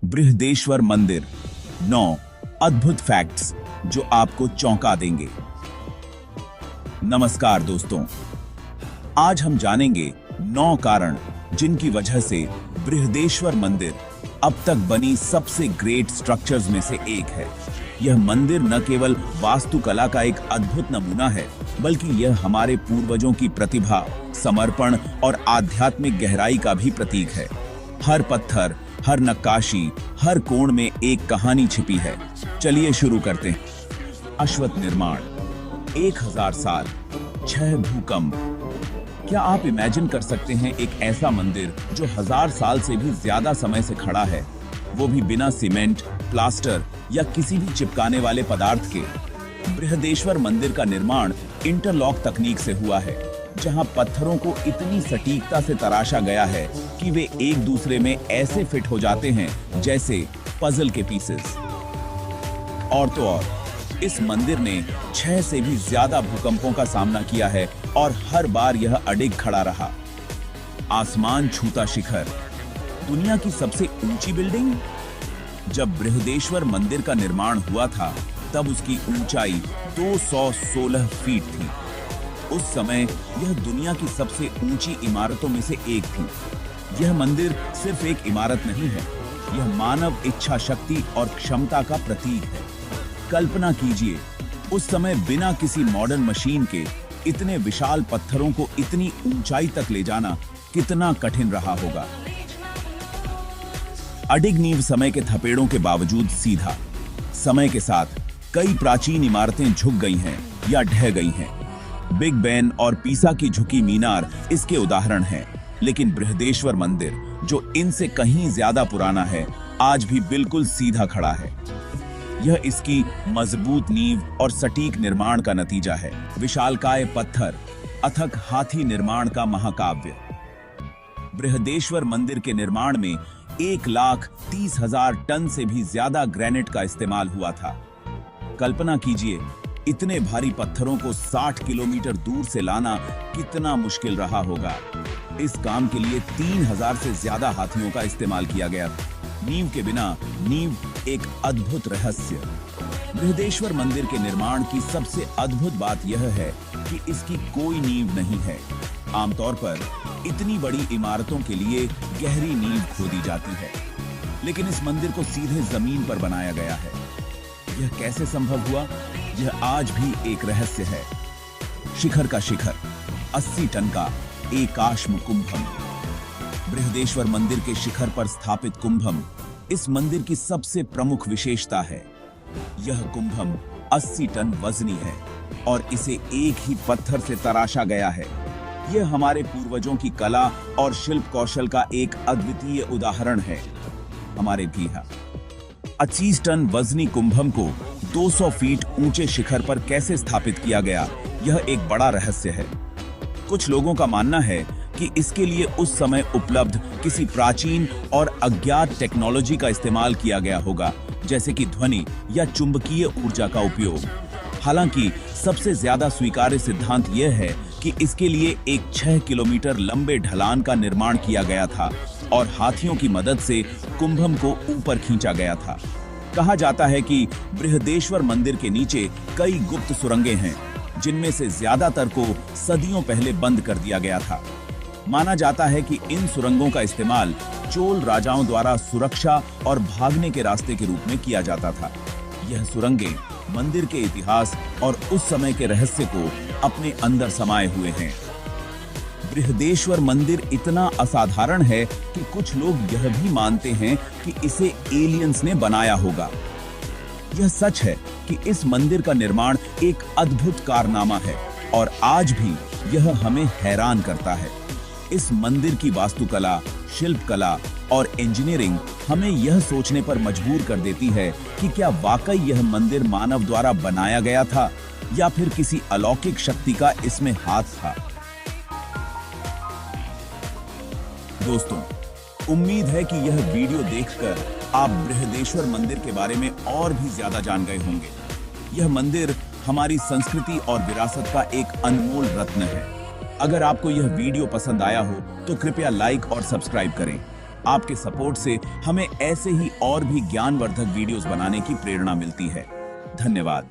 बृहदेश्वर मंदिर। 9 अद्भुत फैक्ट्स जो आपको चौंका देंगे। नमस्कार दोस्तों, आज हम जानेंगे 9 कारण जिनकी वजह से बृहदेश्वर मंदिर अब तक बनी सबसे ग्रेट स्ट्रक्चर्स में से एक है। यह मंदिर न केवल वास्तुकला का एक अद्भुत नमूना है, बल्कि यह हमारे पूर्वजों की प्रतिभा, समर्पण और आध्यात्मिक गहराई का भी प्रतीक है। हर पत्थर, हर नक्काशी, हर कोण में एक कहानी छिपी है। चलिए शुरू करते हैं। शाश्वत निर्माण, 1000 साल, 6 भूकंप। क्या आप इमेजिन कर सकते हैं एक ऐसा मंदिर जो 1000 साल से भी ज्यादा समय से खड़ा है, वो भी बिना सीमेंट, प्लास्टर या किसी भी चिपकाने वाले पदार्थ के। बृहदेश्वर मंदिर का निर्माण इंटरलॉक तकनीक से हुआ है, जहां पत्थरों को इतनी सटीकता से तराशा गया है कि वे एक दूसरे में ऐसे फिट हो जाते हैं जैसे पजल के पीसेस। और तो और, इस मंदिर ने 6 से भी ज्यादा भूकंपों का सामना किया है और हर बार यह अडिग खड़ा रहा। आसमान छूता शिखर, दुनिया की सबसे ऊंची बिल्डिंग। जब बृहदेश्वर मंदिर का निर्माण हुआ था, तब उसकी ऊंचाई 216 फीट थी। उस समय यह दुनिया की सबसे ऊंची इमारतों में से एक थी। यह मंदिर सिर्फ एक इमारत नहीं है, यह मानव इच्छा शक्ति और क्षमता का प्रतीक है। कल्पना कीजिए, उस समय बिना किसी मॉडर्न मशीन के इतने विशाल पत्थरों को इतनी ऊंचाई तक ले जाना कितना कठिन रहा होगा। अडिग नींव समय के थपेड़ों के बावजूद सीधा। समय के साथ कई प्राचीन इमारतें झुक गई हैं या ढह गई हैं। बिग बेन और पीसा की झुकी मीनार इसके उदाहरण हैं, लेकिन बृहदेश्वर मंदिर, जो इनसे कहीं ज्यादा पुराना है, आज भी बिल्कुल सीधा खड़ा है। यह इसकी मजबूत नींव और सटीक निर्माण का नतीजा है। विशालकाय पत्थर, अथक हाथी निर्माण का महाकाव्य। बृहदेश्वर मंदिर के निर्माण में 1,30,000 टन से भी ज्यादा ग्रेनाइट का इस्तेमाल हुआ था। कल्पना कीजिए, इतने भारी पत्थरों को 60 किलोमीटर दूर से लाना कितना मुश्किल रहा होगा। इस काम के लिए 3000 से ज्यादा हाथियों का इस्तेमाल किया गया था। नींव के बिना नींव एक अद्भुत रहस्य। बृहदेश्वर मंदिर के निर्माण की सबसे अद्भुत बात यह है कि इसकी कोई नींव नहीं है। आमतौर पर इतनी बड़ी इमारतों के लिए गहरी नींव खोदी जाती है, लेकिन इस मंदिर को सीधे जमीन पर बनाया गया है। यह कैसे संभव हुआ, यह आज भी एक रहस्य है। शिखर का शिखर, 80 टन का एकाश्म कुंभम। बृहदेश्वर मंदिर के शिखर पर स्थापित कुंभम इस मंदिर की सबसे प्रमुख विशेषता है। यह कुंभम 80 टन वजनी है और इसे एक ही पत्थर से तराशा गया है। यह हमारे पूर्वजों की कला और शिल्प कौशल का एक अद्वितीय उदाहरण है। हमारे भी यहाँ 25 टन वजनी कुंभम को 200 फीट ऊंचे शिखर पर कैसे स्थापित किया गया, यह एक बड़ा रहस्य है। कुछ लोगों का मानना है कि इसके लिए उस समय उपलब्ध किसी प्राचीन और अज्ञात टेक्नोलॉजी का इस्तेमाल किया गया होगा, जैसे कि ध्वनि या चुंबकीय ऊर्जा का उपयोग। हालांकि सबसे ज्यादा स्वीकार्य सिद्धांत यह है कि इसके लिए एक 6 किलोमीटर लंबे ढलान का निर्माण किया गया था और हाथियों की मदद से कुंभम को ऊपर खींचा गया था। कहा जाता है कि बृहदेश्वर मंदिर के नीचे कई गुप्त सुरंगें हैं, जिनमें से ज्यादातर को सदियों पहले बंद कर दिया गया था। माना जाता है कि इन सुरंगों का इस्तेमाल चोल राजाओं द्वारा सुरक्षा और भागने के रास्ते के रूप में किया जाता था। यह सुरंगें मंदिर के इतिहास और उस समय के रहस्य को अपने अंदर समाये हुए हैं। बृहदेश्वर मंदिर इतना असाधारण है कि कुछ लोग यह भी मानते हैं कि इसे एलियंस ने बनाया होगा। यह सच है कि इस मंदिर का निर्माण एक अद्भुत कारनामा है और आज भी यह हमें हैरान करता है। इस मंदिर की वास्तुकला, शिल्पकला और इंजीनियरिंग हमें यह सोचने पर मजबूर कर देती है कि क्या वाकई यह मंदिर मानव द्वारा बनाया गया था या फिर किसी अलौकिक शक्ति का इसमें हाथ था। दोस्तों, उम्मीद है कि यह वीडियो देखकर आप बृहदेश्वर मंदिर के बारे में और भी ज्यादा जान गए होंगे। यह मंदिर हमारी संस्कृति और विरासत का एक अनमोल रत्न है। अगर आपको यह वीडियो पसंद आया हो तो कृपया लाइक और सब्सक्राइब करें। आपके सपोर्ट से हमें ऐसे ही और भी ज्ञानवर्धक वीडियोस बनाने की प्रेरणा मिलती है। धन्यवाद।